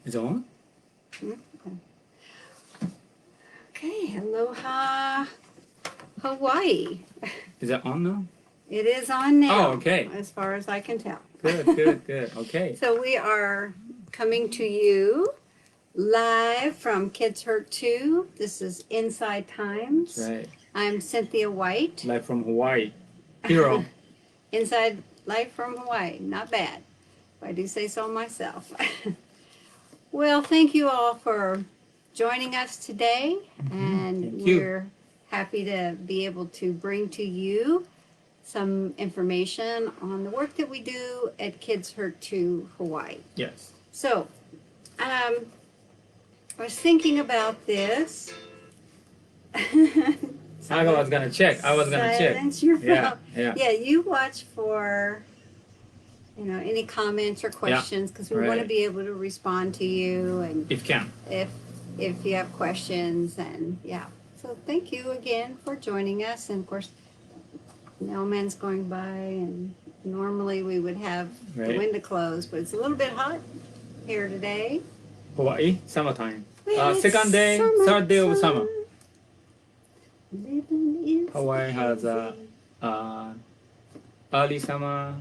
Is it on? Okay, aloha, Hawaii. Is it on now? It is on now. Oh, okay. As far as I can tell. Good. Okay. So we are coming to you live from Kids Hurt 2. This is Inside Times. That's right. I'm Cynthia White. Live from Hawaii. Hero. Inside Life from Hawaii. Not bad. If I do say so myself. Well, thank you all for joining us today. And Thank you. we're happy to be able to bring to you some information on the work that we do at Kids Hurt 2 Hawaii. Yes. So, I was thinking about this. I was gonna check. I was gonna check. Silence your phone. Yeah. Yeah, you watch for any comments or questions because we want to right. be able to respond to you and If can. if you have questions. And yeah, so thank you again for joining us. And of course, mailman's going by, and normally we would have the Right. window closed, but it's a little bit hot here today. Hawaii, summertime. Well, it's Second day, third day of summer. Living is Hawaii has easy. early summer,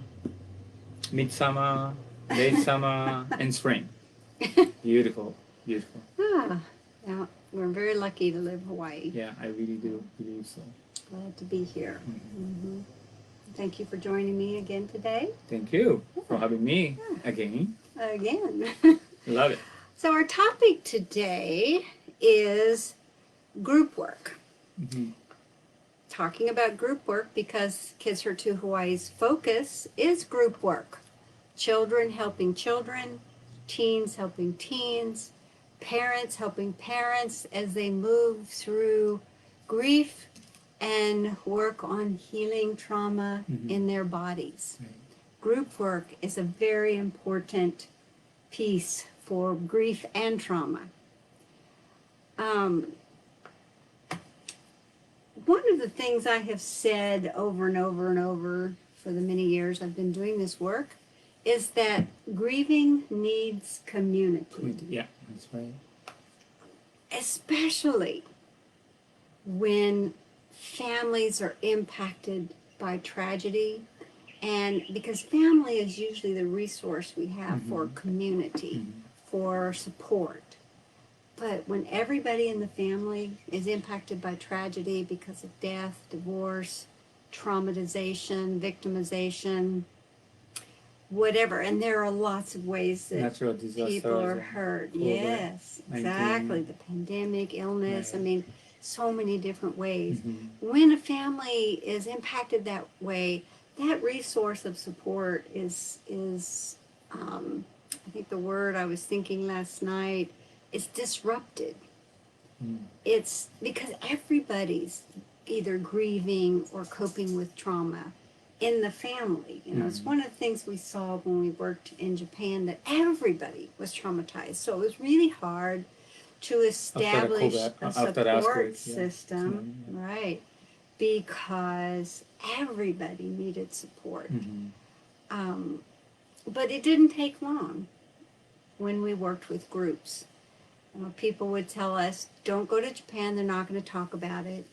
midsummer, late summer, and spring. Beautiful. Yeah, we're very lucky to live Hawaii. Yeah, I really do believe so. Glad to be here. Thank you for joining me again today. Thank you for having me again. Again. Love it. So our topic today is group work. Talking about group work because Kids Hurt 2 Hawaii's focus is group work. Children helping children, teens helping teens, parents helping parents as they move through grief and work on healing trauma in their bodies. Right. Group work is a very important piece for grief and trauma. One of the things I have said over and over and over for the many years I've been doing this work is that grieving needs community. Yeah, that's right. Especially when families are impacted by tragedy, and because family is usually the resource we have for community, for support. But when everybody in the family is impacted by tragedy because of death, divorce, traumatization, victimization, whatever, and there are lots of ways that Natural disasters. people are hurt. Yes, exactly. The pandemic, illness, Right. I mean, so many different ways. When a family is impacted that way, that resource of support is I think the word I was thinking last night is disrupted. It's because everybody's either grieving or coping with trauma in the family. It's one of the things we saw when we worked in Japan, that everybody was traumatized. So it was really hard to establish a support system, right? Because everybody needed support. But it didn't take long when we worked with groups. People would tell us, don't go to Japan, they're not going to talk about it.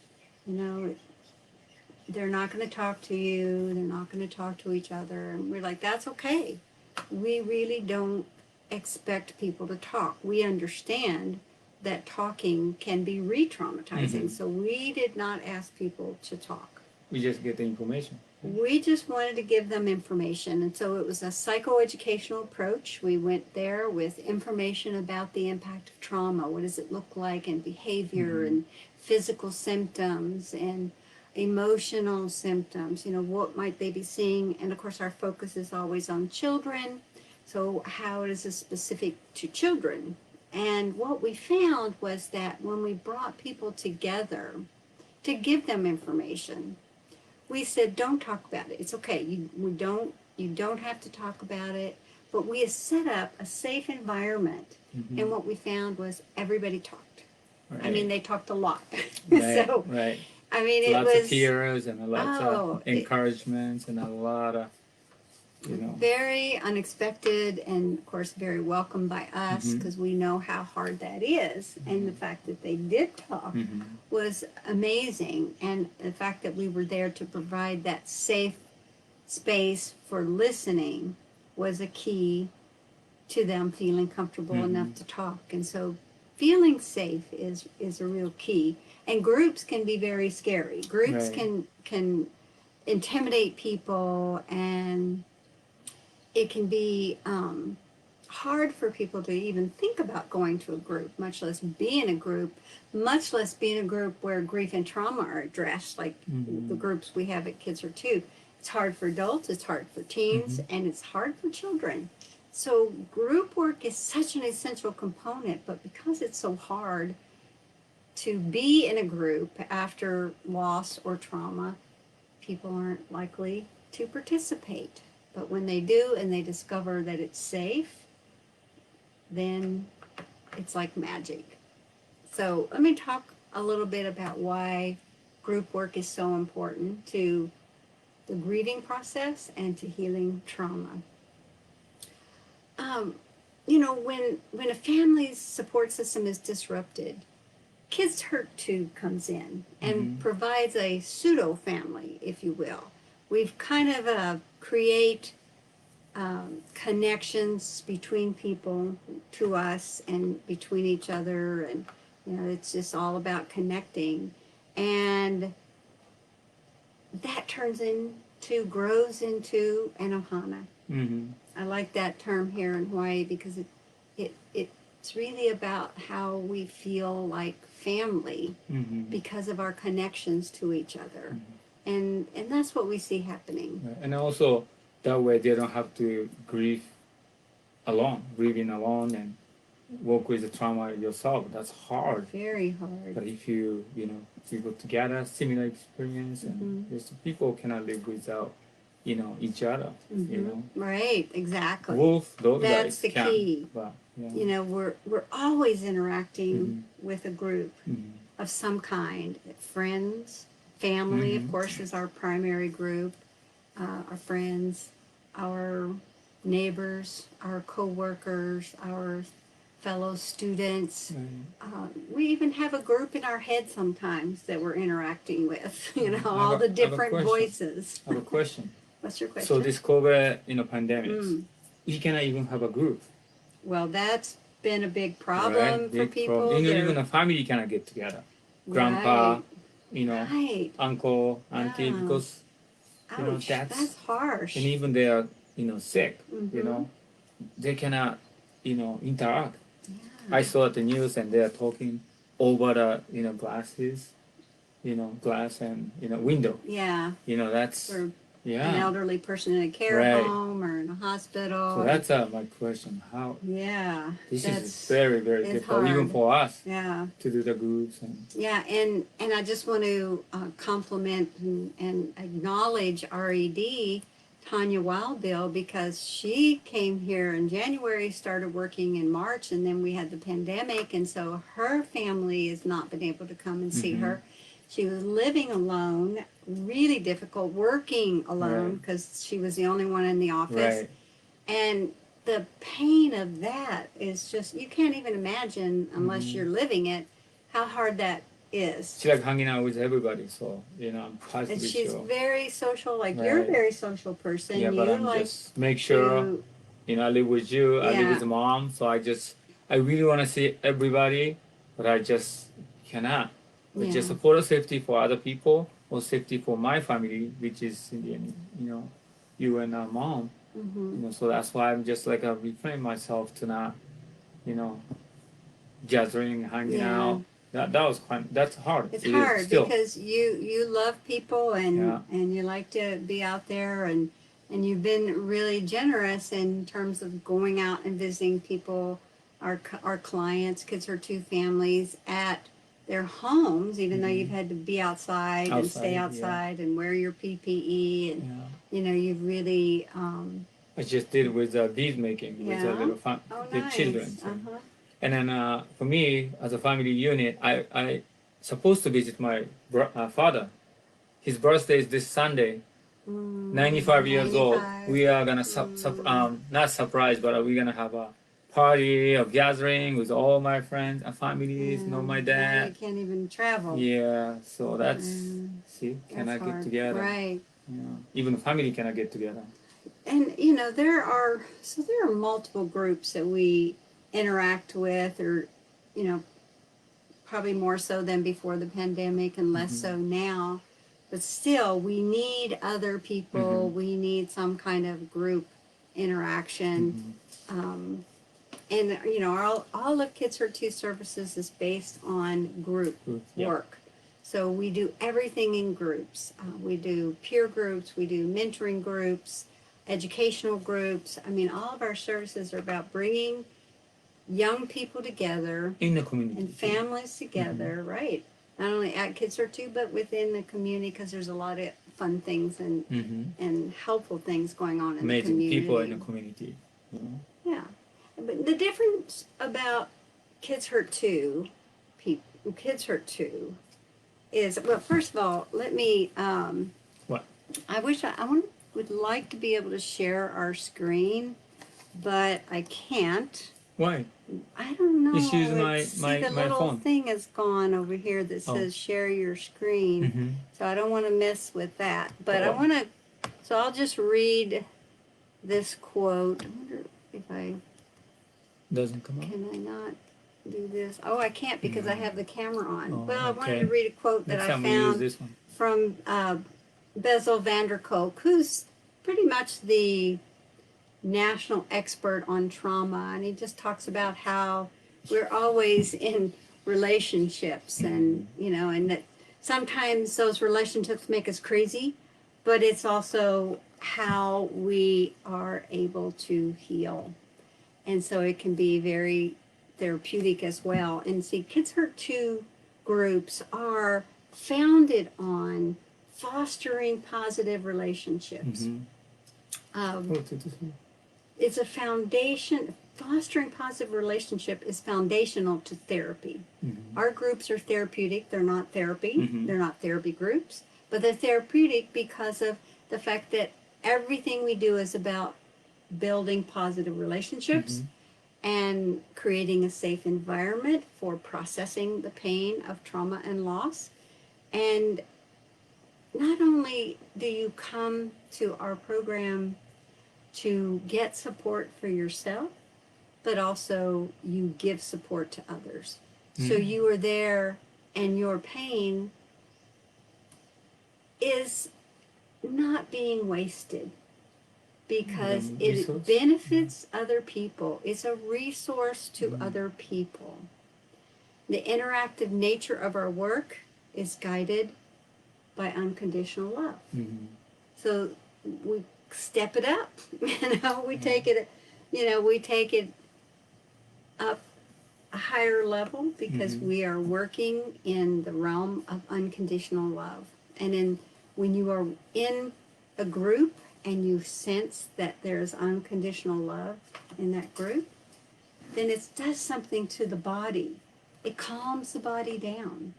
They're not going to talk to you, they're not going to talk to each other. And we're like, that's okay. We really don't expect people to talk. We understand that talking can be re-traumatizing. So we did not ask people to talk. We just get the information. We just wanted to give them information. And so it was a psychoeducational approach. We went there with information about the impact of trauma. What does it look like, and behavior and physical symptoms and emotional symptoms. What might they be seeing? And of course, our focus is always on children. So how is this specific to children? And what we found was that when we brought people together to give them information, we said, don't talk about it. It's okay. You don't have to talk about it. But we have set up a safe environment. And what we found was everybody talked. Right. I mean, they talked a lot. Right, So, right. I mean, Lots of tears and lots of it- encouragements and a lot of you know. Very unexpected, and of course very welcome by us Mhm. because we know how hard that is. And the fact that they did talk Mhm. was amazing, and the fact that we were there to provide that safe space for listening was a key to them feeling comfortable enough to talk. And so feeling safe is a real key. And groups can be very scary. Groups Right. can intimidate people, and it can be hard for people to even think about going to a group, much less be in a group, much less be in a group where grief and trauma are addressed, like the Mhm. groups we have at Kids Are Two. It's hard for adults, it's hard for teens, Mhm. and it's hard for children. So group work is such an essential component, but because it's so hard to be in a group after loss or trauma, people aren't likely to participate. But when they do and they discover that it's safe, then it's like magic. So let me talk a little bit about why group work is so important to the grieving process and to healing trauma. Um, when a family's support system is disrupted, Kids Hurt Too comes in and Mhm. provides a pseudo family, if you will. We've kind of create connections between people to us and between each other, and it's just all about connecting, and that grows into an ohana. Mhm. I like that term here in Hawaii because it's really about how we feel like family Mhm. because of our connections to each other. Mhm. And that's what we see happening. Right. And also that way they don't have to grieving alone and work with the trauma yourself. That's hard. Very hard. But if if you go together, similar experience, and Mm-hmm. just people cannot live without, each other. Right, exactly. Both those That's guys the can, key. but We're always interacting Mhm. with a group Mhm. of some kind. Friends, family, of Mhm. course, is our primary group. Our friends, our neighbors, our co-workers, our fellow students. Right. We even have a group in our head sometimes that we're interacting with. I All the have a different question. voices. I have a question. What's your So question? this COVID, pandemics, Mm. you cannot even have a group, Well, that's been a big right? problem for Big problem. people. Even a family cannot get together. Grandpa, Right, right. uncle, auntie, Yeah. because Ouch, that's harsh. and even they are sick. Mm-hmm. They cannot interact. Yeah. I saw the news and they are talking over the glasses, glass and window. Yeah. That's For an yeah. elderly person in a care Right. home or in a hospital. So that's my question. How Yeah. this is That's very very it's difficult even hard. for us Yeah. to do the groups and Yeah, and I just want to compliment and acknowledge RED, Tanya Wildbill, because she came here in January, started working in March, and then we had the pandemic, and so her family has not been able to come and see Mhm. her. She was living alone, really difficult, working alone Right. because she was the only one in the office. right. And the pain of that is just, you can't even imagine unless Mhm. you're living it, how hard that is. She like hanging out with everybody, so I'm And positively she's sure. very social, like you're a Right. very social person. Yeah, but You I'm like just make sure to, I live with you. I live yeah, with mom, so I really want to see everybody, but I just cannot. But just yeah, for the safety for other people or safety for my family, which is in the end, you and mom. hmm, So that's why I'm just like refrain myself to not, you know, gathering, hanging yeah. out. That's hard. It's It is hard still. because you love people Yeah. and you like to be out there, and you've been really generous in terms of going out and visiting people, our clients, Kids Are Two families at their homes, even though you've had to be outside and stay outside and wear your PPE, and Yeah. you've really I just did with bead making with yeah. little Oh, the nice. children. Uh-huh. And then for me, as a family unit, I supposed to visit my father. His birthday is this Sunday, 95 years old, 95. we are gonna not surprise, but we're gonna have a party, a gathering with all my friends and families, my Now you dad. can't even travel. Yeah, so that's see, That's cannot get hard. together. Right. Yeah. Even family cannot get together. And there are multiple groups that we interact with, or probably more so than before the pandemic and less so now. But still, we need other people. We need some kind of group interaction. And all of Kids Hurt 2 services is based on group Yep. work. So we do everything in groups. We do peer groups, we do mentoring groups, educational groups. I mean, all of our services are about bringing young people together In the community. and families together, right? Not only at Kids Hurt 2, but within the community, because there's a lot of fun things and helpful things going on in the Amazing community. people in the community. You know? Yeah. But the difference about Kids Hurt 2, Kids Hurt 2 is, well, first of all, let me, What? I would like to be able to share our screen, but I can't. Why? I don't know. Just use my the little phone. thing is gone over here that says share your screen. So I don't want to mess with that. But I want to, so I'll just read this quote. I wonder if I, Doesn't come up. can I not do this? Oh, I can't because I have the camera on. Oh, Well, I wanted okay. to read a quote that Next I time we use found this one. from Bezel van der Kolk, who's pretty much the national expert on trauma, and he just talks about how we're always in relationships, and and that sometimes those relationships make us crazy, but it's also how we are able to heal, and so it can be very therapeutic as well. And see, Kids Hurt 2 groups are founded on fostering positive relationships. It's a foundation. Fostering positive relationship is foundational to therapy. Our groups are therapeutic. They're not therapy. They're not therapy groups, but they're therapeutic because of the fact that everything we do is about building positive relationships and creating a safe environment for processing the pain of trauma and loss. And not only do you come to our program to get support for yourself, but also you give support to others. So you are there, and your pain is not being wasted because it benefits other people. It's a resource to other people. The interactive nature of our work is guided by unconditional love. So we step it up. We take it, we take it up a higher level because we are working in the realm of unconditional love. And when you are in a group and you sense that there's unconditional love in that group, then it does something to the body. It calms the body down.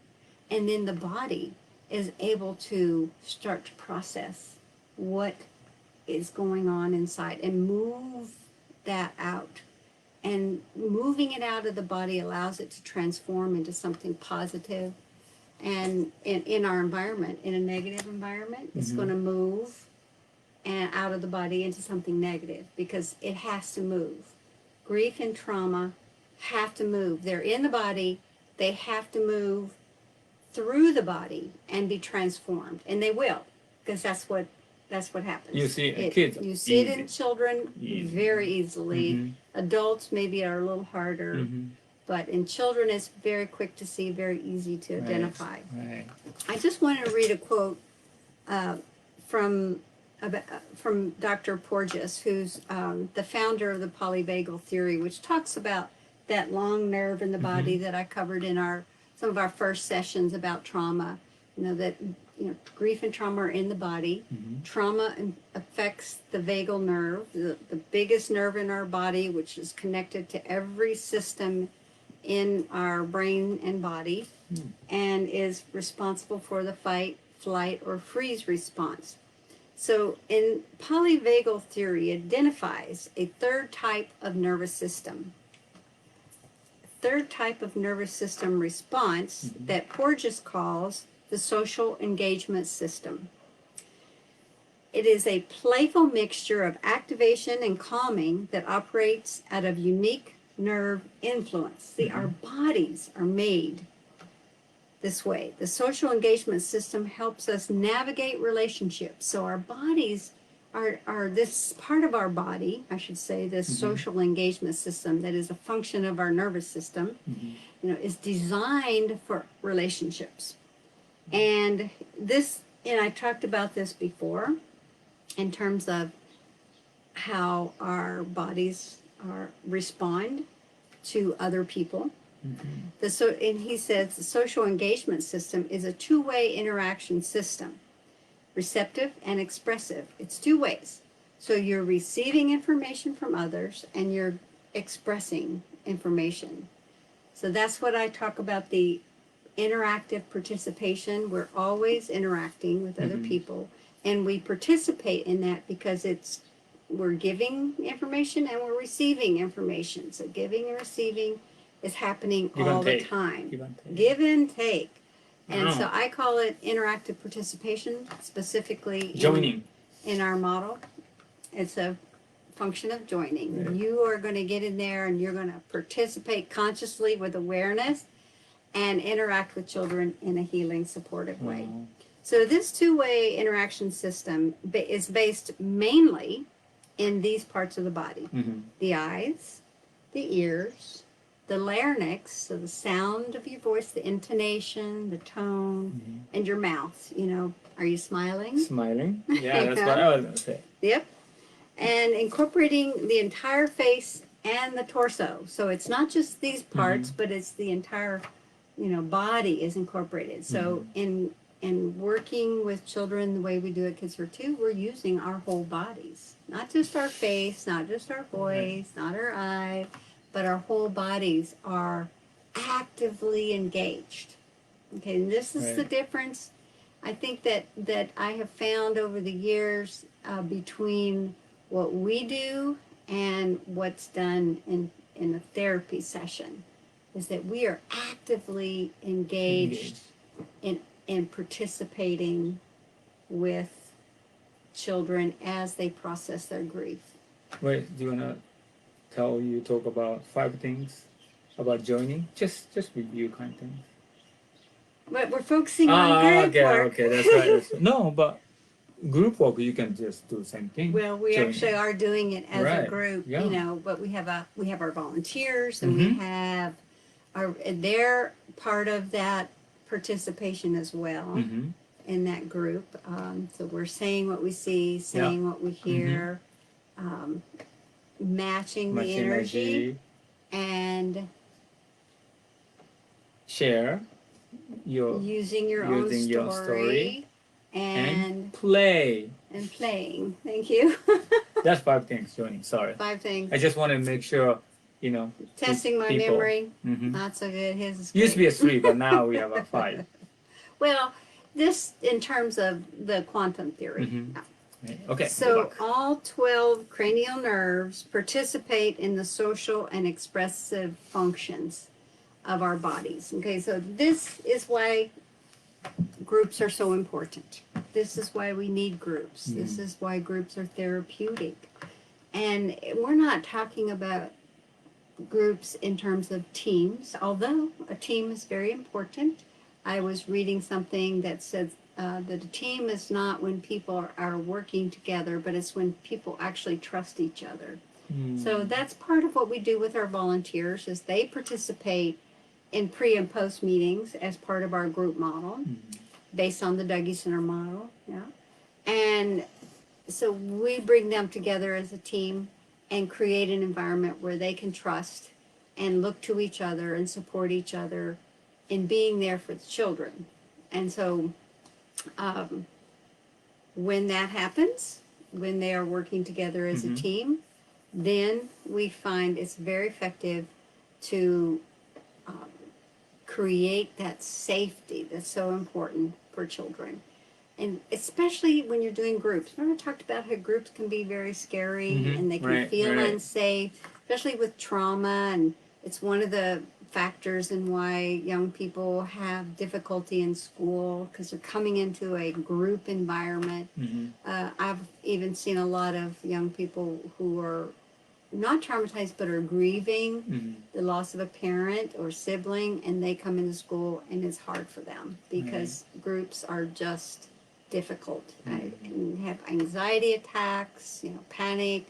And then the body is able to start to process what is going on inside and move that out. And moving it out of the body allows it to transform into something positive. And in our environment, in a negative environment, it's going to move and out of the body into something negative because it has to move. Grief and trauma have to move. They're in the body. They have to move through the body and be transformed, and they will, because that's what happens. You see kids. You see it in easy. children very easily. Adults maybe are a little harder, but in children it's very quick to see, very easy to identify. Right. I just wanted to read a quote from Dr. Porges, who's the founder of the polyvagal theory, which talks about that long nerve in the body that I covered in some of our first sessions about trauma. That grief and trauma are in the body. Trauma affects the vagal nerve, the biggest nerve in our body, which is connected to every system in our brain and body, and is responsible for the fight, flight, or freeze response. So in polyvagal theory, it identifies a third type of nervous system. Third type of nervous system response that Porges calls the social engagement system. It is a playful mixture of activation and calming that operates out of unique nerve influence. See, our bodies are made this way. The social engagement system helps us navigate relationships. So our bodies are this part of our body, I should say, this social engagement system that is a function of our nervous system, is designed for relationships. And I talked about this before in terms of how our bodies respond to other people. And he says the social engagement system is a two-way interaction system, receptive and expressive. It's two ways. So you're receiving information from others and you're expressing information. So that's what I talk about, the interactive participation. We're always interacting with other people, and we participate in that because we're giving information and we're receiving information. So giving and receiving is happening Give and all the take. time. Give and take. Give and take. And Oh. so I call it interactive participation, specifically Joining. in our model. It's a function of joining. Right. You are going to get in there and you're going to participate consciously with awareness and interact with children in a healing, supportive way. Wow. So this two-way interaction system is based mainly in these parts of the body. The eyes, the ears, the larynx, so the sound of your voice, the intonation, the tone, and your mouth. Are you smiling? Smiling. Yeah, that's what I was going to say. Yep. And incorporating the entire face and the torso. So it's not just these parts, but it's the entire, body is incorporated. So in working with children the way we do at Kids for Two, we're using our whole bodies. Not just our face, not just our voice, not our eye, but our whole bodies are actively engaged. Okay, and this is the difference, I think, that I have found over the years between what we do and what's done in a therapy session, is that we are actively engaged in participating with children as they process their grief. Wait, do you want to talk about 5 things about joining? Just review kind of thing. But we're focusing on group work. Okay, that's right. No, but group work, you can just do the same thing. Well, we Joining. actually are doing it as a Right, group, yeah. but we have our volunteers, and we have they're part of that participation as well in that group. So we're saying what we see, saying what we hear, matching the energy, and share using your own story, and play. playing. Thank you. That's 5 things, joining. Sorry. 5 things. I just want to make sure, Testing my people. memory. Not so good. His is Used to be great. a 3, but now we have a 5. Well, this in terms of the quantum theory. Okay. So all 12 cranial nerves participate in the social and expressive functions of our bodies. Okay, so this is why groups are so important. This is why we need groups. This is why groups are therapeutic. And we're not talking about groups in terms of teams, although a team is very important. I was reading something that said that a team is not when people are working together, but it's when people actually trust each other. So that's part of what we do with our volunteers, is they participate in pre and post meetings as part of our group model, based on the Dougie Center model. Yeah. And so we bring them together as a team and create an environment where they can trust and look to each other and support each other in being there for the children. And so when that happens, when they are working together as a team, then we find it's very effective to create that safety that's so important for children. and especially when you're doing groups. Remember I talked about how groups can be very scary and they can Right, feel right. unsafe, especially with trauma. And it's one of the factors in why young people have difficulty in school because they're coming into a group environment. I've even seen a lot of young people who are not traumatized but are grieving the loss of a parent or sibling, and they come into school and it's hard for them because groups are just difficult. And have anxiety attacks, panic,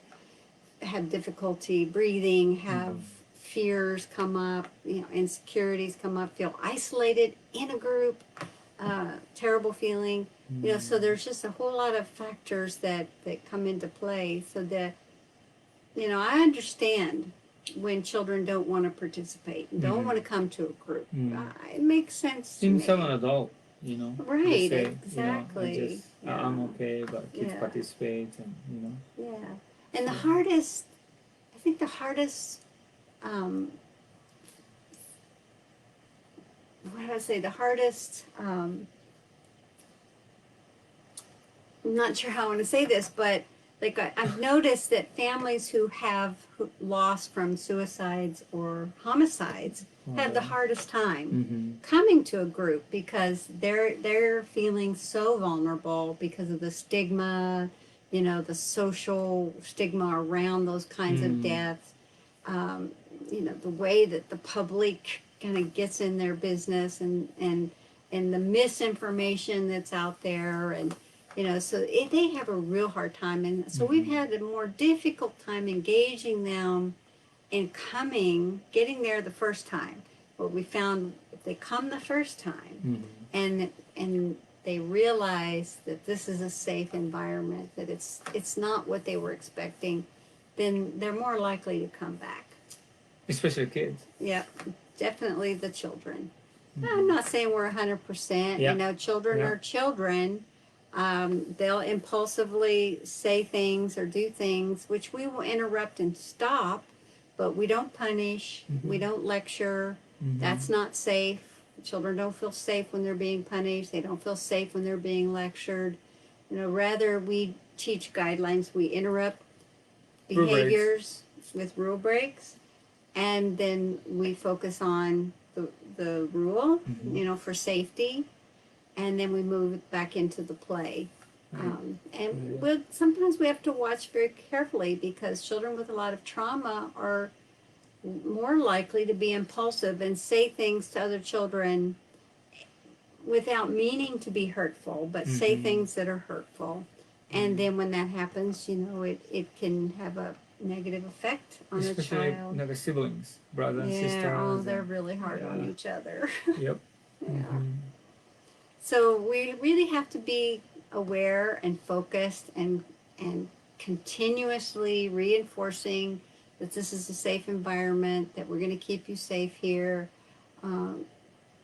have difficulty breathing, have fears come up, insecurities come up, feel isolated in a group, terrible feeling. So there's just a whole lot of factors that come into play. So that I understand when children don't want to participate, don't want to come to a group. It makes sense to Seems me. some an adult, Right, they say, exactly. I'm okay, but kids Yeah. participate, and Yeah. And the hardest, I think the hardest, what do I say, the hardest, I'm not sure how I want to say this, but like I've noticed that families who have lost from suicides or homicides have the hardest time coming to a group because they're feeling so vulnerable because of the stigma, the social stigma around those kinds of deaths. The way that the public kind of gets in their business and the misinformation that's out there, and so they have a real hard time, and so we've had a more difficult time engaging them in getting there the first time. But we found if they come the first time and they realize that this is a safe environment, that it's not what they were expecting, then they're more likely to come back. especially kids. Yeah, definitely the children. I'm not saying we're 100%. Yeah. Children Yeah. are children. They'll impulsively say things or do things which we will interrupt and stop, but we don't punish. We don't lecture. That's not safe. Children don't feel safe when they're being punished. They don't feel safe when they're being lectured. Rather we teach guidelines. We interrupt Rule breaks. behaviors with rule breaks, and then we focus on the rule, for safety, and then we move it back into the play. Sometimes we have to watch very carefully because children with a lot of trauma are more likely to be impulsive and say things to other children without meaning to be hurtful, but say things that are hurtful. And then when that happens, it can have a negative effect on Especially a child. the siblings, brothers and sisters. Yeah, they're really hard on each other. Yep. Yeah. So we really have to be aware and focused and continuously reinforcing that this is a safe environment, that we're going to keep you safe here,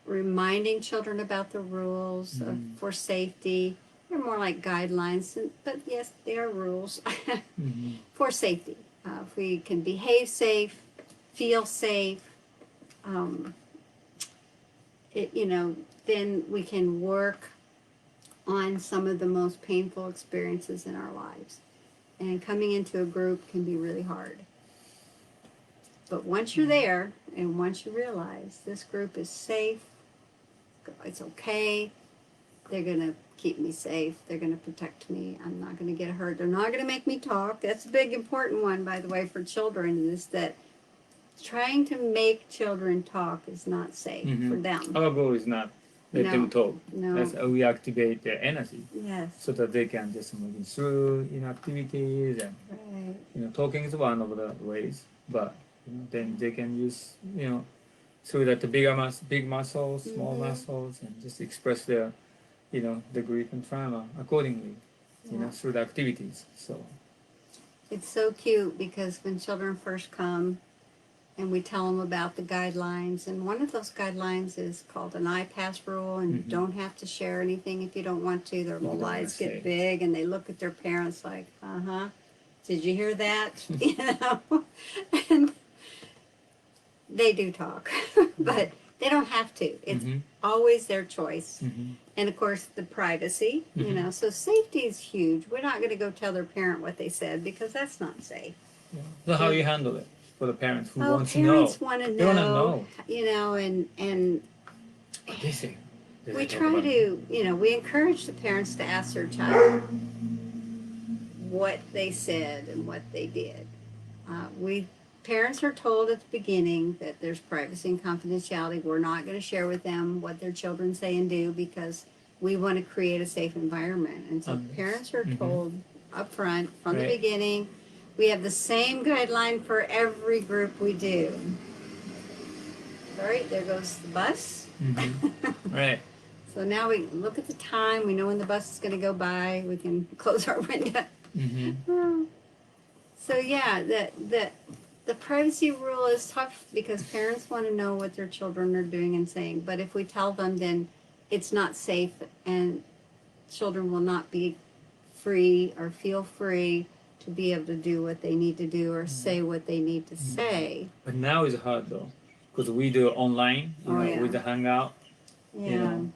reminding children about the rules for safety. They're more like guidelines, but yes, they are rules for safety. If we can behave safe, feel safe, then we can work on some of the most painful experiences in our lives. And coming into a group can be really hard. But once you're there, and once you realize this group is safe, it's okay, they're going to keep me safe, they're going to protect me, I'm not going to get hurt, they're not going to make me talk. That's a big important one, by the way, for children, is that trying to make children talk is not safe for them. Our goal is not let them talk. No. That's how we activate their energy Yes. so that they can just move through activities, and Right. Talking is one of the ways, but then they can use through that the big muscles, small muscles, and just express their the grief and trauma accordingly, through the activities. So it's so cute because when children first come and we tell them about the guidelines, and one of those guidelines is called an I-PASS rule, and you don't have to share anything if you don't want to. Their little eyes get big and they look at their parents like, did you hear that? And they do talk, but they don't have to. It's Mhm. always their choice. Mhm. And of course, the privacy, you Mhm. know, so safety is huge. We're not going to go tell their parent what they said because that's not safe. Yeah. So how you handle it for the parents who Oh, want to know? parents want to They want to know, know you know, and what they say. we try to, you know, we encourage the parents to ask their child what they said and what they did. We parents are told at the beginning that there's privacy and confidentiality. We're not going to share with them what their children say and do because we want to create a safe environment. And so parents are Mhm. told up front from the Right. beginning. We have the same guideline for every group we do. All right, there goes the bus. Mhm. Right. So now we look at the time. We know when the bus is going to go by. We can close our window. Mhm. So yeah, the privacy rule is tough because parents want to know what their children are doing and saying. But if we tell them, then it's not safe, and children will not be free or feel free to be able to do what they need to do or say what they need to say. But now it's hard though, because we do it online, Oh, yeah. with the Hangout. Yeah. You know.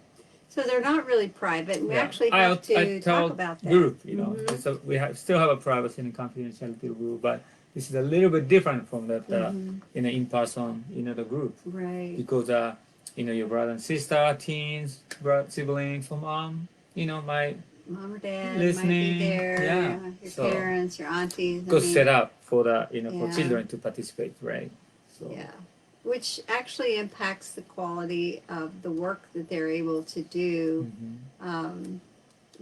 So they're not really private. And we actually I have to tell talk about that. group, Mhm. it's still have a privacy and confidentiality rule, but this is a little bit different from that in person, the group, Right. because your brother and sister, teens, siblings, so mom, my Mom or dad might listening, be there. yeah. Your So parents, your aunties. go set up for the for Yeah. children to participate, right? So Yeah, which actually impacts the quality of the work that they're able to do.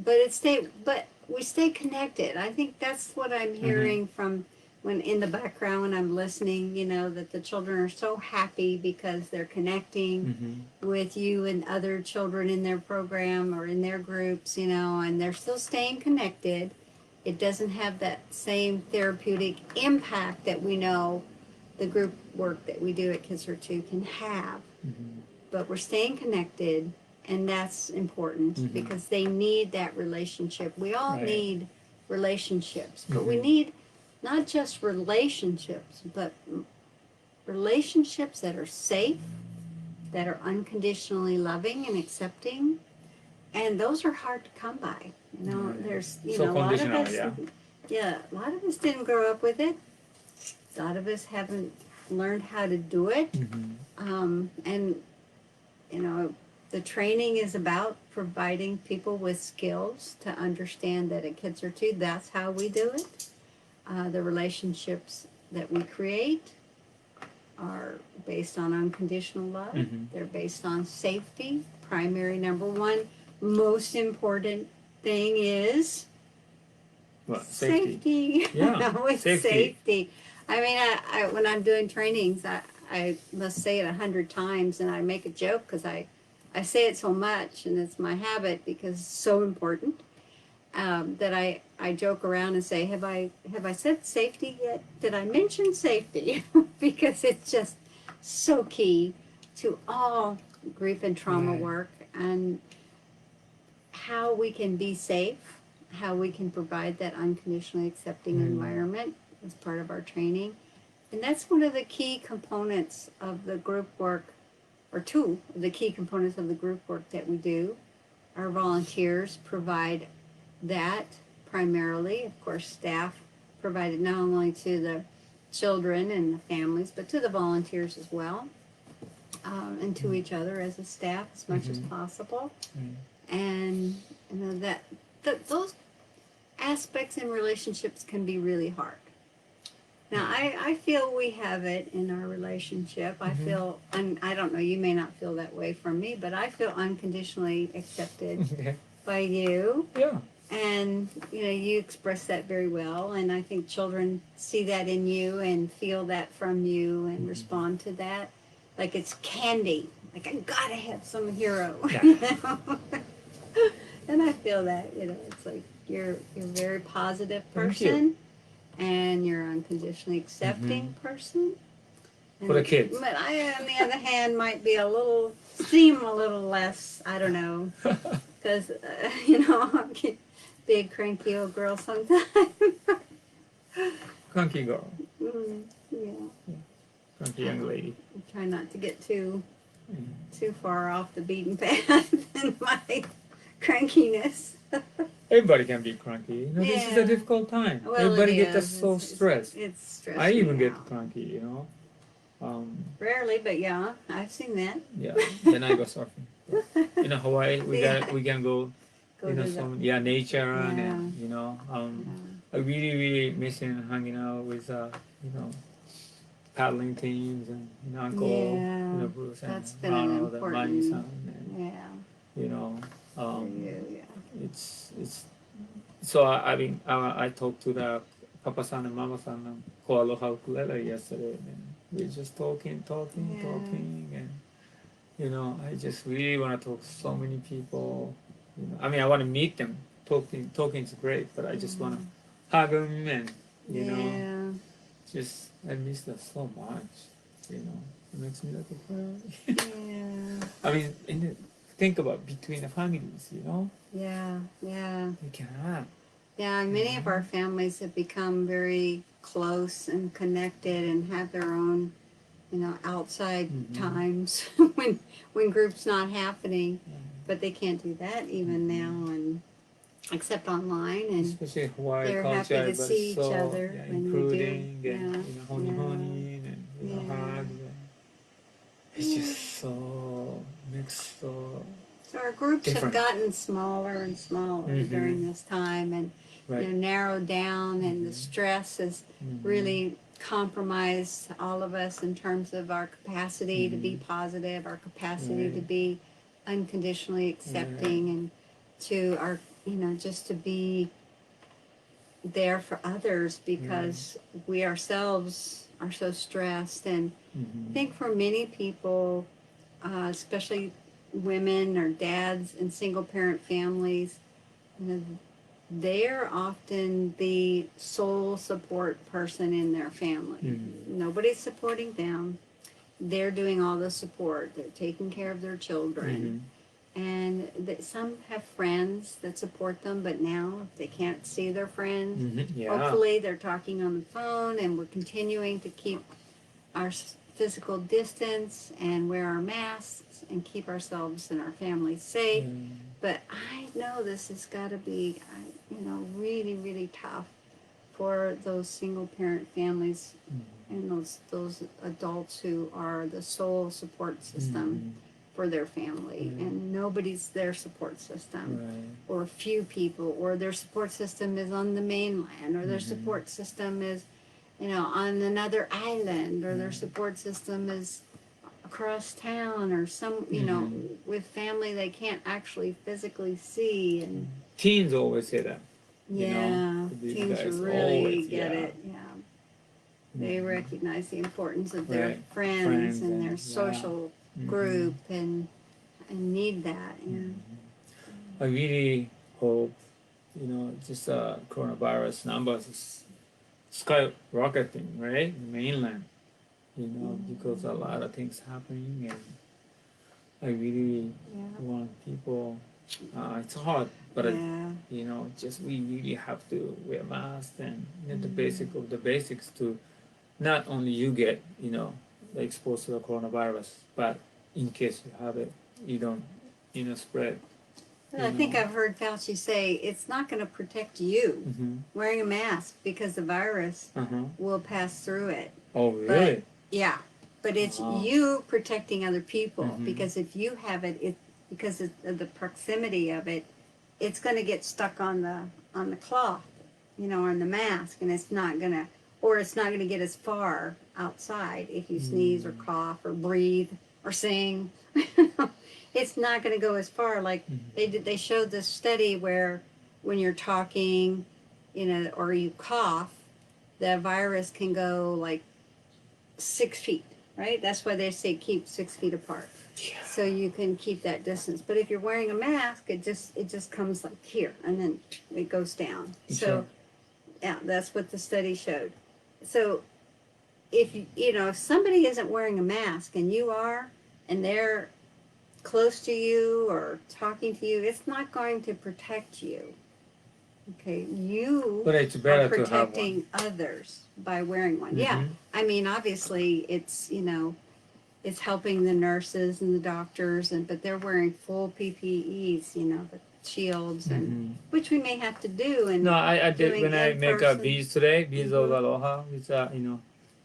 But we stay connected. I think that's what I'm hearing from when in the background when I'm listening. You know that the children are so happy because they're connecting with you and other children in their program or in their groups. You know, and they're still staying connected. It doesn't have that same therapeutic impact that we know the group work that we do at Kids for Two can have. But we're staying connected, and that's important because they need that relationship. We all Right. need relationships, but we need not just relationships, but relationships that are safe, that are unconditionally loving and accepting, and those are hard to come by. You know, there's So a lot of conditional, us, yeah. a lot of us didn't grow up with it. A lot of us haven't learned how to do it. And, the training is about providing people with skills to understand that at Kids Are Two, that's how we do it. The relationships that we create are based on unconditional love. They're based on safety. Primary number one, most important thing is What? Safety. safety. Yeah, With safety. safety. I mean, I when I'm doing trainings, I must say it 100 times, and I make a joke because I say it so much, and it's my habit because it's so important that I joke around and say, have I said safety yet? Did I mention safety? Because it's just so key to all grief and trauma Right. work and how we can be safe, how we can provide that unconditionally accepting environment as part of our training. And that's one of the key components of the group work, or two of the key components of the group work that we do. Our volunteers provide that primarily. Of course, staff provide it not only to the children and the families, but to the volunteers as well, and to each other as a staff as much as possible. And those aspects in relationships can be really hard. Now, I feel we have it in our relationship. I feel, and I don't know, you may not feel that way from me, but I feel unconditionally accepted by you. Yeah. And, you express that very well. And I think children see that in you and feel that from you and respond to that. Like it's candy. Like, I gotta have some hero. Yeah. And I feel that, it's like you're a very positive Thank you. person. And you're an unconditionally accepting person. For the kids. But I, on the other hand, might be seem a little less, I don't know, because, I'm a big cranky old girl sometimes. Cranky girl. Yeah. Cranky young lady. Try not to get too too far off the beaten path in my crankiness. Everybody can be cranky. You know, this is a Yeah. difficult time. Well, Everybody it gets us is. so stressed. It's stressing I even me get out. cranky, you know. Rarely, but yeah, I've seen that. Yeah. Then I go surfing. But in Hawaii, Yeah. we can go, Go you know, to the nature yeah. and you know, Yeah. I really missing hanging out with you know, paddling teams and you know, Uncle, you Yeah. know, Bruce and That's been an Ronald and Maggie-san important. and Yeah. you know, For um, you. Yeah. it's so I mean I talked to the Papa-san and Mama-san and Ko Aloha Ukulele yesterday and we're just talking Yeah. and you know I just really want to talk to so many people. You know, I mean I want to meet them. Talking is great, but I just want to hug them and you know Yeah. just I miss them so much. You know, it makes me like a cry. Yeah. I mean, think about between the families. You know, Yeah. Yeah. they cannot. Yeah. Many of our families have become very close and connected and have their own, outside times when groups not happening. But they can't do that even now, and except online, and Especially Hawaii they're happy culture, to but see it's each so other yeah, when we do. including Yeah. and you know honey Yeah. honey and you know Yeah. hugs. And it's just so makes so So our groups have different. gotten smaller and smaller during this time, and Right. narrowed down, and the stress has Mhm. really compromised all of us in terms of our capacity to be positive, our capacity to Right. be unconditionally accepting, and to our, just to be there for others because we ourselves are so stressed. And I think for many people, especially women or dads in single parent families, they're often the sole support person in their family. Nobody's supporting them. They're doing all the support. They're taking care of their children. And some have friends that support them, but now they can't see their friends. Yeah. Hopefully they're talking on the phone, and we're continuing to keep our physical distance and wear our masks and keep ourselves and our families safe. But I know this has got to be, really, really tough for those single parent families and those adults who are the sole support system for their family, and nobody's their support system, or few people, or their support system is on the mainland, or their support system is, on another island, or their support system is across town, or some, with family they can't actually physically see. And Teens always say that. You yeah, know, these teens guys really always, get yeah. it. Yeah, they recognize the importance of their Right. friends Friends and their and, social group, and need that. Yeah. I really hope, you know, just coronavirus numbers is skyrocketing, right? The mainland, you know, because a lot of things happening, and I really want people. It's hard, but Yeah. you know, just we really have to wear masks and you know, the basic of the basics to not only you get, you know, exposed to the coronavirus, but in case you have it, you don't, you know, spread. Well, I think I've heard Fauci say it's not going to protect you wearing a mask, because the virus will pass through it. Oh, really? Yeah, but it's you protecting other people, because if you have it, because of the proximity of it, it's going to get stuck on the cloth, on the mask, and it's not going to, or it's not going to get as far outside if you sneeze or cough or breathe or sing. It's not going to go as far. Like they showed this study where when you're talking, or you cough, the virus can go like 6 feet, right? That's why they say keep 6 feet apart. Yeah. So you can keep that distance. But if you're wearing a mask, it just comes like here, and then it goes down. So yeah, that's what the study showed. So if if somebody isn't wearing a mask and you are, and they're close to you or talking to you, it's not going to protect you. Okay, you But it's are better to have one. protecting others by wearing one. Yeah, I mean, obviously, it's it's helping the nurses and the doctors, but they're wearing full PPEs, you know, the shields, and Mhm. which we may have to do. And No, I did doing when I make in-person. bees today. Bees of Mhm. Aloha, which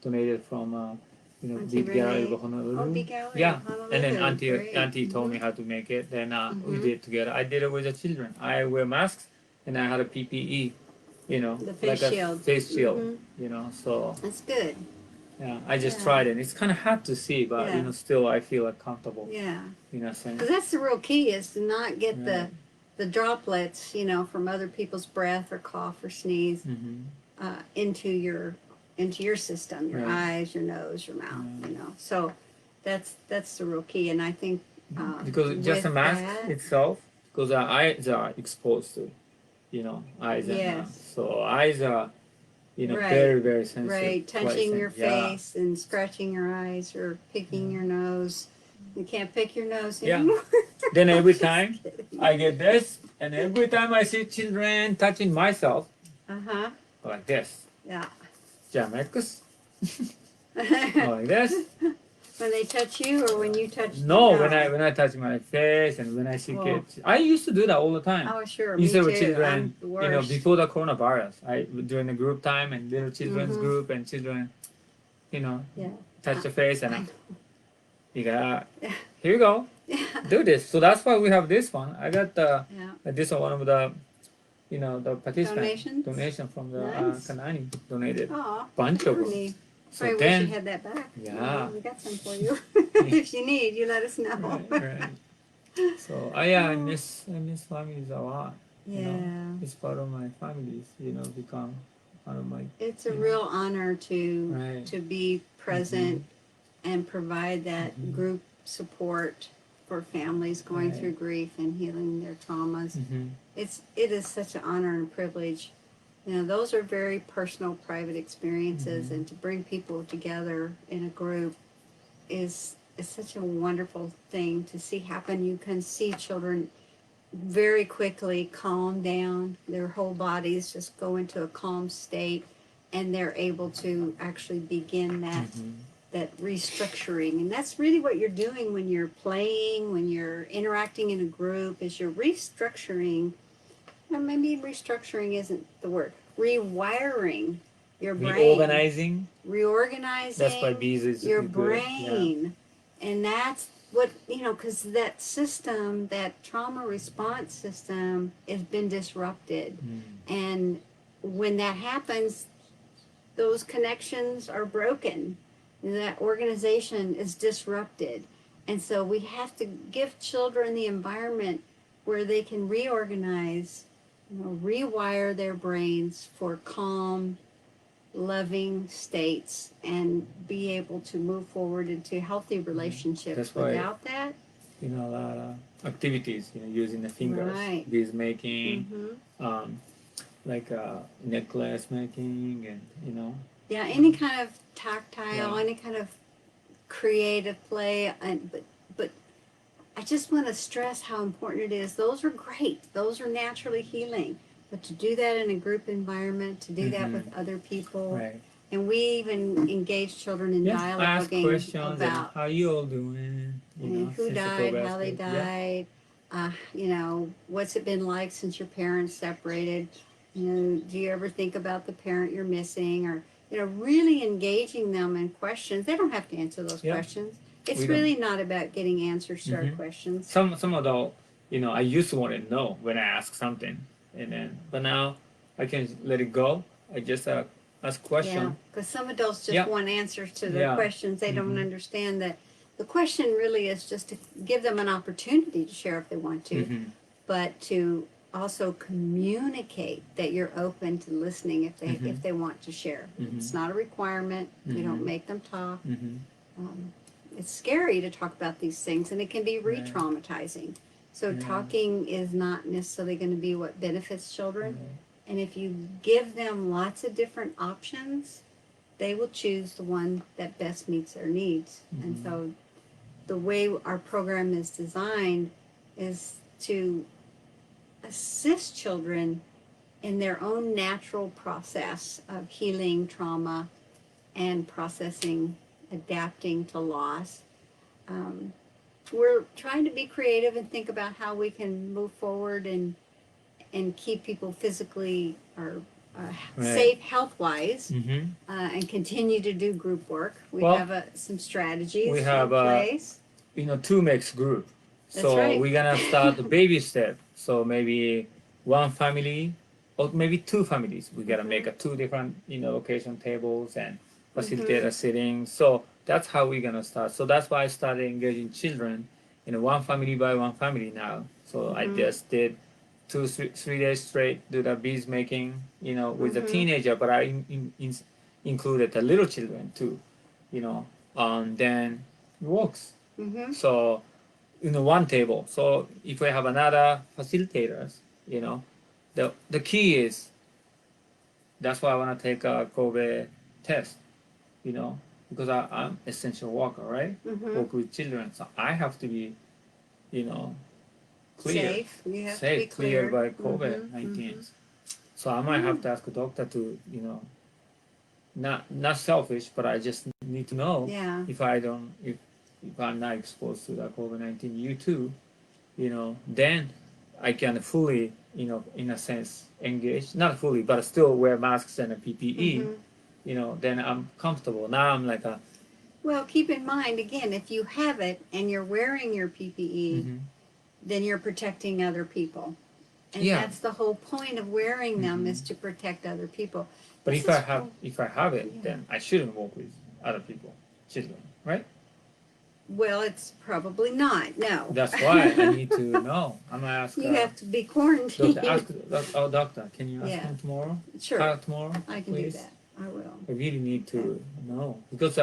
donated from Auntie Bead Gallery of Renee. Honolulu. Oh, Big Gallery Yeah, of Honolulu. and then Great. auntie told me how to make it. Then we Mhm. did together. I did it with the children. I wear masks and I had a PPE, The face like a shield. face shield. Mhm. So That's good. yeah, I just Yeah. tried it. It's kind of hard to see, but Yeah. still I feel like comfortable. Yeah. You know what I'm saying? Because that's the real key, is to not get Right. the droplets, you know, from other people's breath or cough or sneeze Mm-hmm. into your system, your Right. eyes, your nose, your mouth. Yeah. You know, so that's the real key. And I think Because just with a mask that, itself, because our eyes are exposed to, eyes and yes, so eyes are, right, very very sensitive. right, quite touching your yeah. face and scratching your eyes or picking your nose. You can't pick your nose Yeah. anymore. Then every Just time kidding. I get this, and every time I see children touching myself Uh-huh. like this, Yeah. Jamaica's, like this. When they touch you or when you touch No, when I touch my face and when I see Oh. kids, I used to do that all the time. Oh, sure. Me Instead too. with children, I'm the worst. before the coronavirus, I during the group time and little children's Mhm. group and children, Yeah. touch the face and I know. you got Yeah. here you go, Yeah. do this. So that's why we have this one. I got Yeah. this one of the the participant Donations? donation from the Nice. Kanani donated Aw. bunch of them. Honey. So Probably wish then you had that back. Yeah. We got some for you. If you need, you let us know. right. So I miss families a lot. Yeah. It's part of my families. Become part of my It's a you know. real honor to Right. to be present and provide that Mhm. group support for families going Right. through grief and healing their traumas. Mm-hmm. It is such an honor and privilege. Those are very personal, private experiences, Mhm. and to bring people together in a group is such a wonderful thing to see happen. You can see children very quickly calm down; their whole bodies just go into a calm state, and they're able to actually begin that restructuring. And that's really what you're doing when you're playing, when you're interacting in a group, is you're restructuring. Well, maybe restructuring isn't the word. Rewiring your brain. Reorganizing. Reorganizing That's why bees is your good. brain. And that's what, because that system, that trauma response system, has been disrupted. Mm. And when that happens, those connections are broken. That organization is disrupted. And so we have to give children the environment where they can reorganize, rewire their brains for calm, loving states and be able to move forward into healthy relationships. That's why- Without that, A lot of activities. Using the fingers. Right. Bees making. mhm. Like necklace making and Yeah, any kind of tactile, Yeah. any kind of creative play, but I just want to stress how important it is. Those are great. Those are naturally healing. But to do that in a group environment, to do that Mhm. with other people, right. and we even engage children in Yeah, ask dialoguing questions and about how you all doing. who since the died, COVID how they aspect. died, what's it been like since your parents separated? Do you ever think about the parent you're missing? Or, really engaging them in questions. They don't have to answer those Yeah. questions. It's We don't. really not about getting answers to our Mhm. questions. Some adult, I used to want to know when I ask something, but now I can let it go. I just ask Yeah, question. because some adults just Yeah. want answers to their Yeah. questions. They don't Mhm. understand that the question really is just to give them an opportunity to share if they want to. Mhm. But to also communicate that you're open to listening if Mhm. they want to share. Mhm. It's not a requirement. We don't Mhm. make them talk. Mhm. It's scary to talk about these things, and it can be Right. re-traumatizing. So Yeah. talking is not necessarily going to be what benefits children. Right. And if you give them lots of different options, they will choose the one that best meets their needs. And Mhm. so the way our program is designed is to assist children in their own natural process of healing trauma and processing, adapting to loss, we're trying to be creative and think about how we can move forward and keep people physically or Right. safe health wise, Mm-hmm. and continue to do group work. We Well, have some strategies we have, in place. two mix group. That's So right. we're gonna start the baby step. So maybe one family or maybe two families. We gotta make a two different, location tables and facilitator sitting. So that's how we're gonna start. So that's why I started engaging children, one family by one family now. So I just did 3 days straight do the beads making, with the teenager, but I included the little children too, then it works. Mm-hmm. So, one table. So if we have another facilitators, the key is that's why I want to take a COVID test, because I'm essential worker, right? Mm-hmm. Work with children, so I have to be, clear, Safe. You have to safe, be cleared by cleared. COVID-19. So I might have to ask a doctor to, not selfish, but I just need to know Yeah. if I'm not exposed to the COVID-19, you too, then I can fully, in a sense, engage, not fully, but still wear masks and a PPE, then I'm comfortable. Now I'm like a, Well, keep in mind again, if you have it and you're wearing your PPE, then you're protecting other people. And Yeah. that's the whole point of wearing them is to protect other people. but This if I is have, cool. if I have it, Yeah. then I shouldn't work with other people, children, right? Well, it's probably not. No. That's why I need to know. I'm gonna ask. You have to be quarantined. Doctor, can you ask Yeah. him tomorrow? Sure, Tomorrow, I can please? do that. I will. I really need to know because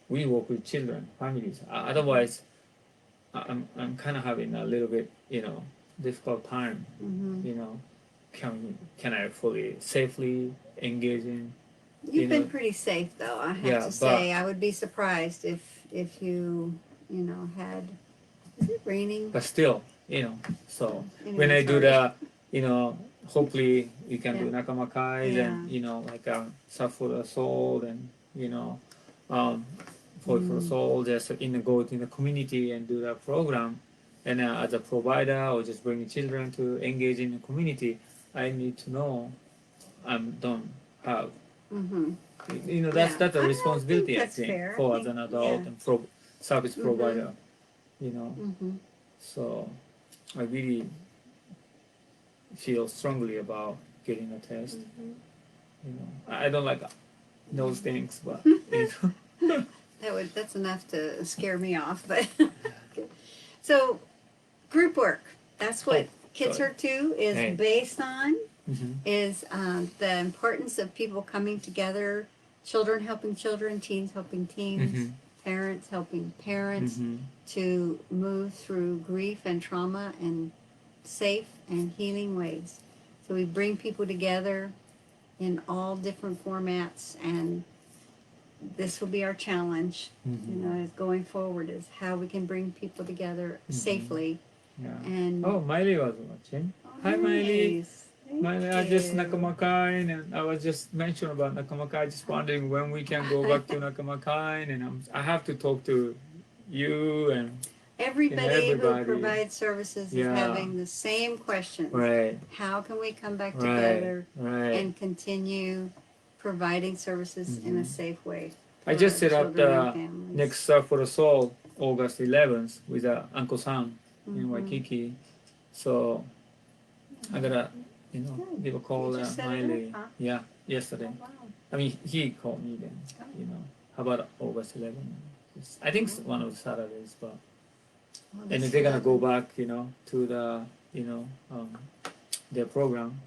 we work with children, families. Otherwise, I'm kind of having a little bit, difficult time. Hmm. Can I fully safely engage in? You've been pretty safe, though. I have Yeah, to but- say, I would be surprised if you had. Is it raining? But still, So Anyway, when I do sorry. the, hopefully we can do Yeah. nakamakai and like stuff for the soul and for the soul just go in the community and do that program. And as a provider or just bringing children to engage in the community, I need to know I don't have. Mm-hmm. That's Yeah. a I responsibility think I that's think fair. I for as think- an adult yeah. and service provider. Mm-hmm. So I really feel strongly about getting a test. I don't like those things, but That's enough to scare me off. But so group work. That's what Kids sorry. Hurt Too is Hey. based on. Mhm. Is the importance of people coming together, children helping children, teens helping teens, parents helping parents to move through grief and trauma in safe and healing ways. So we bring people together in all different formats, and this will be our challenge. Is going forward is how we can bring people together safely. Yeah. And Oh, Miley was watching. Hi, Miley. nice. Miley, I Thank just you. Nakamakai, and I was just mentioning about Nakamakai. Just wondering when we can go back to Nakamakai, and I have to talk to you and Everybody who everybody. provides services is Yeah. having the same questions. right, How can we come back right, together right. and continue providing services in a safe way? I for just set our up children and the families? next Surf for the Soul, August 11th, with Uncle Sam in Mhm. Waikiki. So I gotta, Good. give a call You just set it Miley. up, huh? Yeah, yesterday. Oh, wow. I mean, he called me then. How about August 11th? I think it's one of the Saturdays, but Well, and this they're gonna go lovely. back, to the, their program.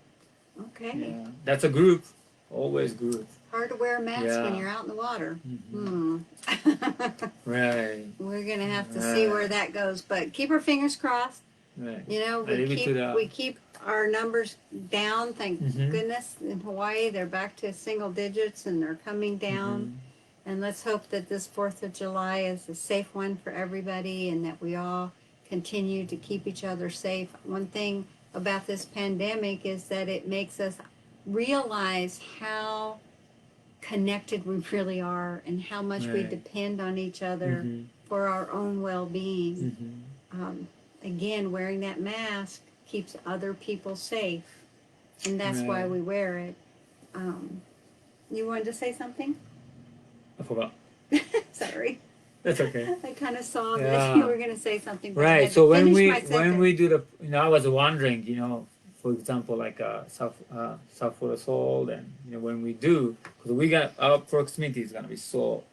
Okay. Yeah, that's a group, always group. Hard to wear a mask when Yeah. you're out in the water. Mhm. Right, We're gonna have to see where that goes, but keep our fingers crossed. right. You know, I leave it to the- we keep our numbers down. Thank Mhm. goodness in Hawaii they're back to single digits and they're coming down. Mhm. And let's hope that this 4th of July is a safe one for everybody and that we all continue to keep each other safe. One thing about this pandemic is that it makes us realize how connected we really are and how much we Right. depend on each other Mhm. for our own well-being. Mhm. Again, wearing that mask keeps other people safe, and that's why Right. we wear it. You wanted to say something? I forgot. Sorry. That's okay. I kind of saw that Yeah. you were going to say something, but I Right. had So to finish my when we sentence. do the, I was wondering, for example, like South for the Soul, and when we do, because we got our proximity is gonna be so,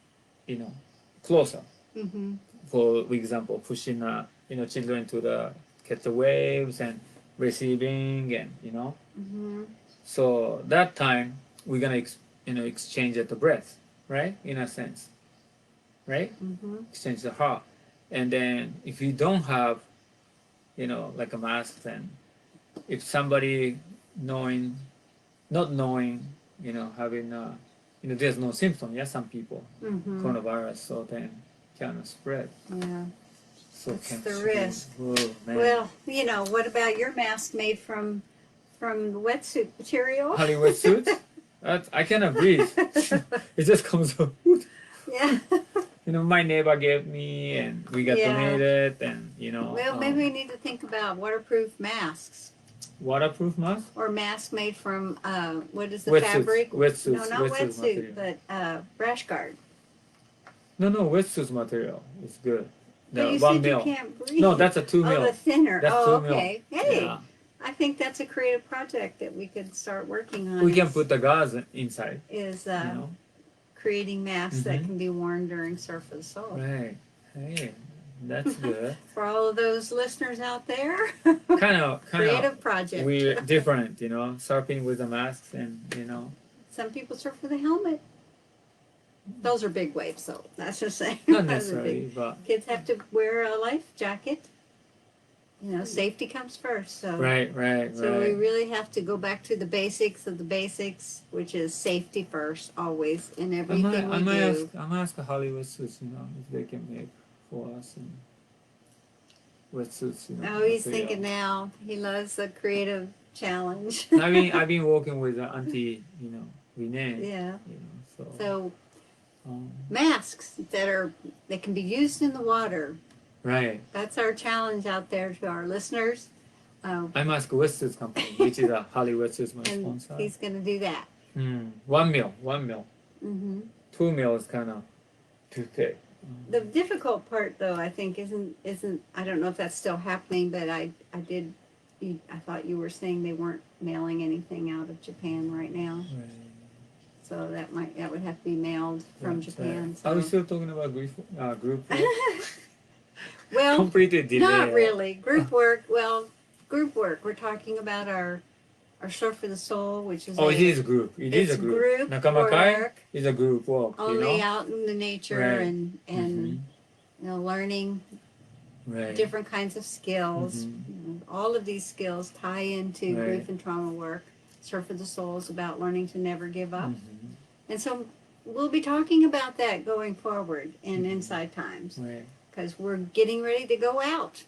closer. Mm-hmm. For example, pushing children to the catch the waves and receiving, and Mm-hmm. so that time we're gonna exchange at the breath, right? In a sense, right? Mm-hmm. Exchange the heart, and then if you don't have like a mask, then if somebody knowing, not knowing, having, there's no symptom, yeah, some people, Mm-hmm. coronavirus, so then can spread. Yeah, So that's can the spread. risk. Whoa, man. Well, what about your mask made from wetsuit material? Hollywood suits? I cannot breathe. It just comes out. Yeah. My neighbor gave me, and we got Yeah. donated, and Well, maybe we need to think about waterproof masks waterproof mask. or masks made from what is the Wetsuits. fabric? Wetsuits. No, not Wetsuits material. wetsuit, but rash guard. No, wetsuits material is good. But The you 1 said you mil. can't breathe. No, that's a 2 Oh, mil. the thinner. That's Oh, 2 mil. okay. Hey, Yeah. I think that's a creative project that we could start working on. We can put the gauze inside. Is You know. creating masks that Mhm. can be worn during Surf of the Soul. Right. Hey, that's good. For all of those listeners out there, kind of creative project. we're different, surfing with the masks, and Some people surf with a helmet. Those are big waves, so that's just saying. not Those are big. necessarily, but Kids have to wear a life jacket. Safety comes first. So right. So we really have to go back to the basics of the basics, which is safety first, always in everything we do. I'm ask Hollywood suits, if they can make for us, and wetsuits, Oh, he's material. thinking now. He loves the creative challenge. I've been working with Auntie, Renee. Yeah. So. So Um, masks that can be used in the water. right. That's our challenge out there to our listeners. I'm ask Wetsuits company, which is a Hollywood Suits my And sponsor. he's going to do that. 1 mil. Hmm 2 mil is kind of too thick. The difficult part, though, I think isn't. I don't know if that's still happening, but I thought you were saying they weren't mailing anything out of Japan right now. Right. So that would have to be mailed from That's Japan. right. So. Are we still talking about group work? Well, Completely delayed. not really. Group work. Well, group work. We're talking about our Surf for the Soul, which is It is a group. It's a group. Nakamakai work, is a group work. only out in the nature Right. and Mhm. learning Right. different kinds of skills. Mhm. All of these skills tie into Right. grief and trauma work. Surf for the Soul is about learning to never give up. Mhm. And so we'll be talking about that going forward in Mhm. Inside Times Right. because we're getting ready to go out.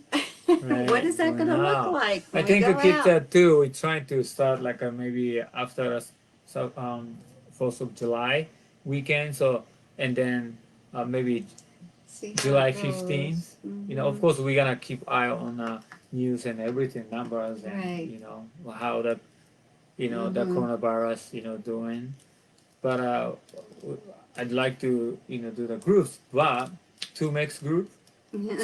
Right. What is that going to Going look out. like? I when we think the go kids out? too. We're trying to start like maybe after 4th of July weekend. So and then maybe See how July it goes. 15th. Mhm. Of course, we're gonna keep eye on news and everything, numbers, and Right. how the the Mhm. coronavirus doing. But I'd like to do the groups, but two mixed group.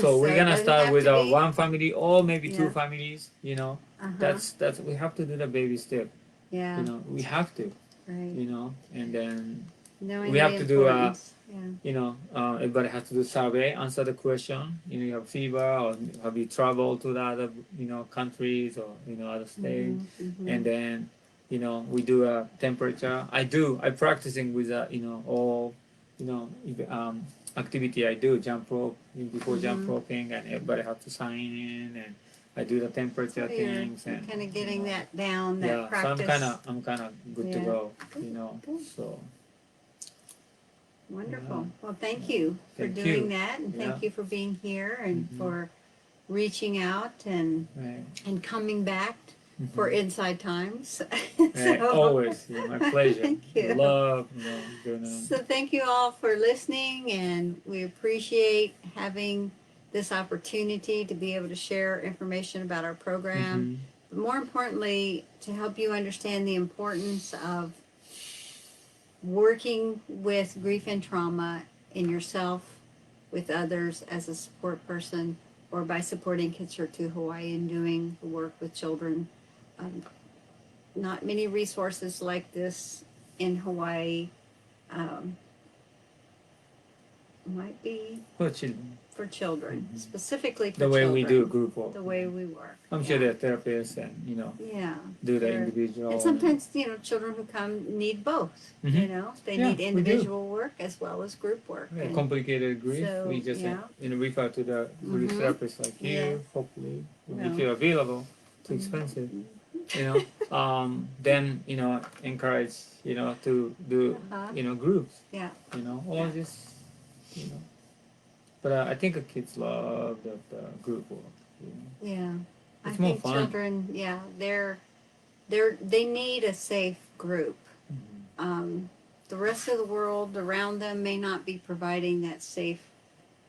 So we're it gonna doesn't start have with to be- one family or maybe two Yeah. families. Uh-huh. That's we have to do the baby step. yeah, We have to. right. And then Knowing we have the to do importance. everybody has to do survey, answer the question. You have fever, or have you traveled to the other countries, or other states, Mhm. and then we do a temperature. I practicing with all activity. I do jump rope before jump Mhm. roping, and everybody have to sign in, and I do the temperature So things, you're and kind of getting that down, that yeah. practice. So I'm kind of good to Yeah. go. Good. So. Wonderful. Yeah. Well, thank you for Thank doing you. that, and Yeah. thank you for being here and Mhm. for reaching out and Right. coming back for Inside Times. Hey, always, my pleasure. Thank you. Love, doing So thank you all for listening, and we appreciate having this opportunity to be able to share information about our program. But more importantly, to help you understand the importance of working with grief and trauma in yourself, with others as a support person, or by supporting Kids Hurt to Hawaii and doing the work with children. Not many resources like this in Hawaii. Might be for children. for children, specifically for The way children. we do group work. The way we work. I'm sure there are therapists and, Yeah. do the There- individual. And sometimes, children who come need both. Mhm. They Yeah, need we do. individual work as well as group work. Yeah, And- complicated grief, so, we just yeah. refer to the grief Mhm. therapist like you, Yes. hopefully, No. if you're available. Too expensive, then encourage to do Uh-huh. groups, Yeah. or Yeah. just but I think the kids love the group work. Yeah. It's I more think fun. children, they need a safe group. The rest of the world around them may not be providing that safe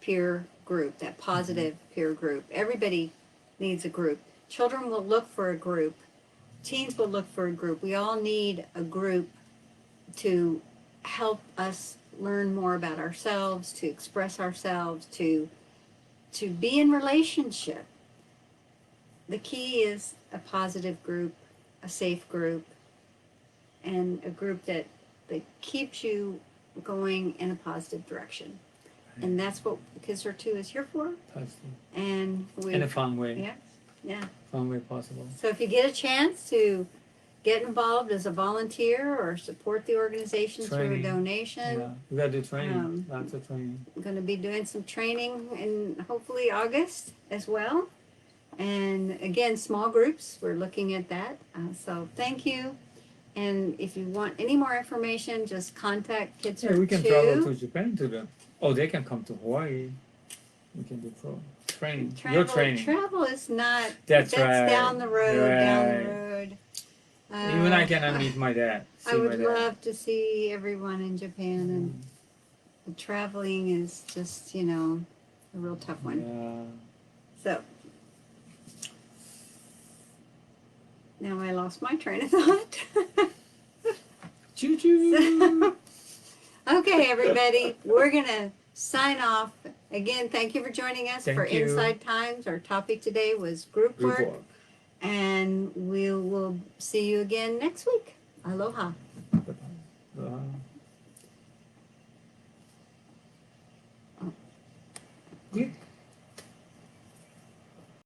peer group, that positive peer group. Everybody needs a group. Children will look for a group. Teens will look for a group. We all need a group to help us learn more about ourselves, to express ourselves, to be in relationship. The key is a positive group, a safe group, and a group that keeps you going in a positive direction. And that's what Kids Hurt 2 is here for. Positive. And we In a fun way. yeah. Fun way possible. So if you get a chance to get involved as a volunteer or support the organization through a Training. donation, Yeah, we gotta do training. Um, Lots of training. I'm going to be doing some training in hopefully August as well. And again, small groups, we're looking at that. So thank you. And if you want any more information, just contact Kids Yeah, Hurt we can 2. travel to Japan to them. Oh, they can come to Hawaii. We can do training. Your training. Travel is not. That's right. down the road. Down the Right. road. Even I cannot meet my dad. I See would my dad. love to see everyone in Japan, and the traveling is just a real tough one. Yeah. So now I lost my train of thought. Choo choo. Okay, everybody, we're gonna sign off. Again, thank you for joining us Thank for you. Inside Times. Our topic today was group Group work, work. and we will see you again next week. Aloha.